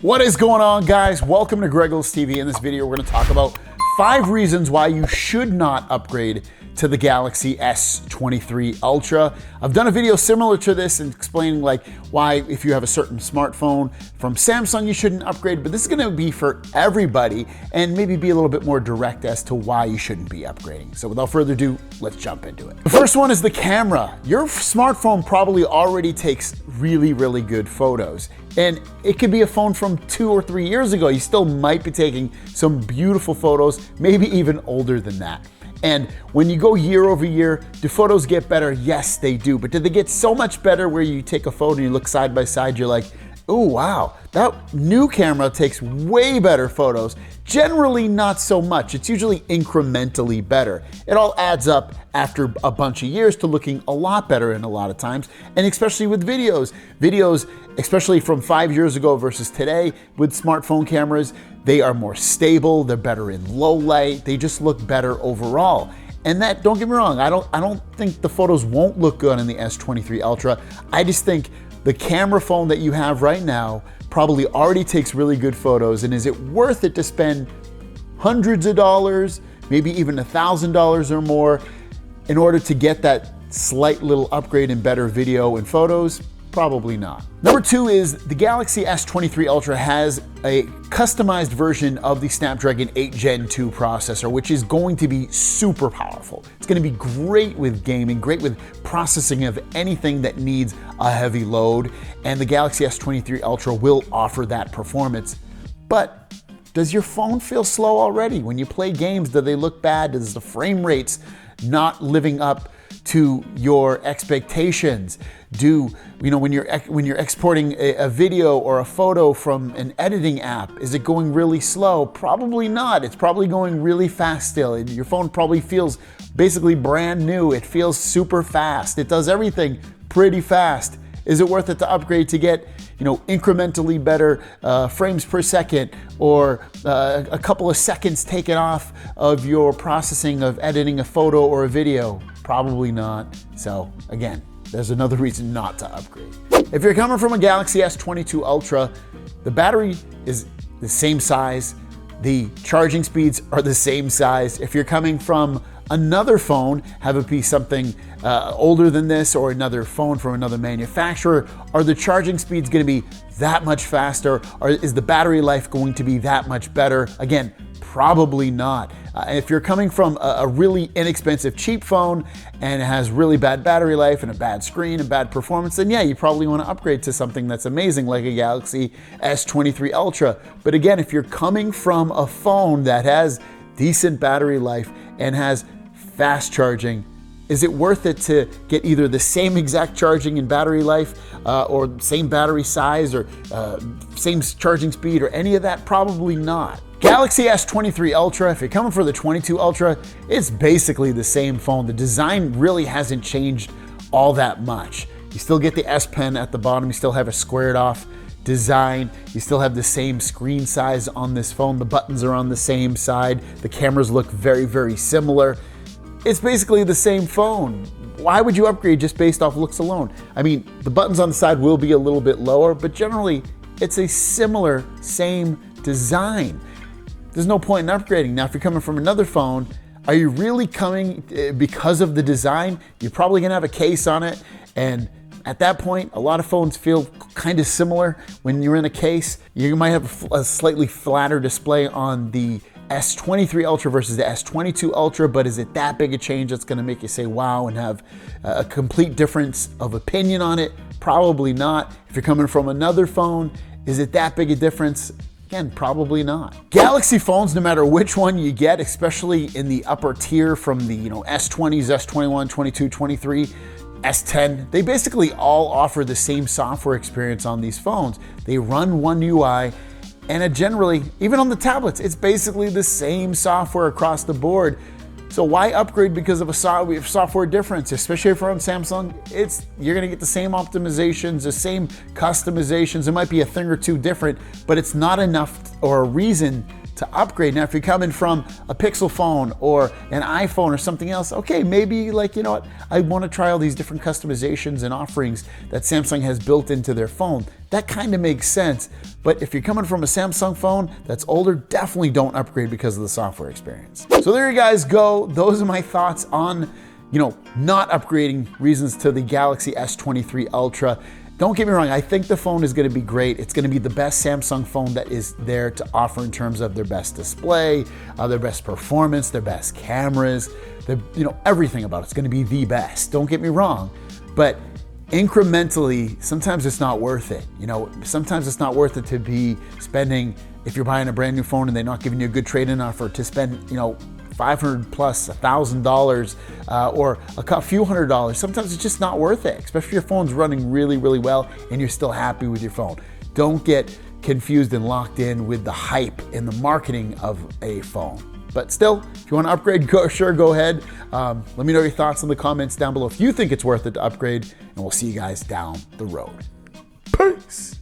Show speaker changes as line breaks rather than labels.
What is going on, guys? Welcome to Greggles TV. In this video, we're going to talk about 5 reasons why you should not upgrade to the Galaxy S23 Ultra. I've done a video similar to this and explaining like why if you have a certain smartphone from Samsung you shouldn't upgrade, but this is going to be for everybody and maybe be a little bit more direct as to why you shouldn't be upgrading. So without further ado, let's jump into it. The first one is the camera. Your smartphone probably already takes really good photos. And it could be a phone from 2 or 3 years ago. You still might be taking some beautiful photos, maybe even older than that. And when you go year over year, do photos get better? Yes, they do. But do they get so much better where you take a photo and you look side by side, you're like, oh wow, that new camera takes way better photos. Generally not so much. It's usually incrementally better. It all adds up after a bunch of years to looking a lot better in a lot of times. And especially with videos. Videos, especially from 5 years ago versus today with smartphone cameras, they are more stable, they're better in low light, they just look better overall. And that, don't get me wrong, I don't think the photos won't look good in the S23 Ultra. I just think the camera phone that you have right now probably already takes really good photos, and is it worth it to spend hundreds of dollars, maybe even $1,000 or more in order to get that slight little upgrade in better video and photos? Probably not. Number 2 is the Galaxy S23 Ultra has a customized version of the Snapdragon 8 Gen 2 processor, which is going to be super powerful. It's going to be great with gaming, great with processing of anything that needs a heavy load, and the Galaxy S23 Ultra will offer that performance. But does your phone feel slow already? When you play games, do they look bad? Does the frame rates not living up to your expectations? When you're exporting a video or a photo from an editing app, is it going really slow? Probably not. It's probably going really fast still. Your phone probably feels basically brand new. It feels super fast. It does everything pretty fast. Is it worth it to upgrade to get, incrementally better frames per second, or a couple of seconds taken off of your processing of editing a photo or a video? Probably not. So again, there's another reason not to upgrade. If you're coming from a Galaxy S22 Ultra, the battery is the same size, the charging speeds are the same size. If you're coming from another phone, have it be something older than this, or another phone from another manufacturer, are the charging speeds going to be that much faster? Or is the battery life going to be that much better? Again, probably not. If you're coming from a really inexpensive, cheap phone and it has really bad battery life and a bad screen and bad performance, then yeah, you probably want to upgrade to something that's amazing like a Galaxy S23 Ultra. But again, if you're coming from a phone that has decent battery life and has fast charging, is it worth it to get either the same exact charging and battery life or same battery size or same charging speed or any of that? Probably not. Galaxy S23 Ultra, if you're coming for the 22 Ultra, it's basically the same phone. The design really hasn't changed all that much. You still get the S Pen at the bottom, you still have a squared off design, you still have the same screen size on this phone, the buttons are on the same side, the cameras look very similar. It's basically the same phone. Why would you upgrade just based off looks alone? I mean, the buttons on the side will be a little bit lower, but generally it's a similar, same design. There's no point in upgrading. Now, if you're coming from another phone, are you really coming because of the design? You're probably gonna have a case on it, and at that point, a lot of phones feel kind of similar when you're in a case. You might have a slightly flatter display on the S23 Ultra versus the S22 Ultra, but is it that big a change that's gonna make you say wow and have a complete difference of opinion on it? Probably not. If you're coming from another phone, is it that big a difference? Again, probably not. Galaxy phones, no matter which one you get, especially in the upper tier from the S20s, S21, 22, 23, S10, they basically all offer the same software experience on these phones. They run one UI, and it generally, even on the tablets, it's basically the same software across the board. So why upgrade because of a software difference? Especially from Samsung, you're gonna get the same optimizations, the same customizations. It might be a thing or two different, but it's not enough or a reason to upgrade. Now, if you're coming from a Pixel phone or an iPhone or something else, okay, maybe like, you know what, I want to try all these different customizations and offerings that Samsung has built into their phone. That kind of makes sense. But if you're coming from a Samsung phone that's older, definitely don't upgrade because of the software experience. So there you guys go. Those are my thoughts on, not upgrading reasons to the Galaxy S23 Ultra. Don't get me wrong, I think the phone is going to be great. It's going to be the best Samsung phone that is there to offer in terms of their best display, their best performance, their best cameras, everything about it's going to be the best. Don't get me wrong, but incrementally, sometimes it's not worth it. Sometimes it's not worth it to be spending, if you're buying a brand new phone and they're not giving you a good trade-in offer, to spend, $500 plus $1,000 or a few $100s. Sometimes it's just not worth it, especially if your phone's running really, really well and you're still happy with your phone. Don't get confused and locked in with the hype and the marketing of a phone. But still, if you want to upgrade, go ahead. Let me know your thoughts in the comments down below if you think it's worth it to upgrade, and we'll see you guys down the road. Peace.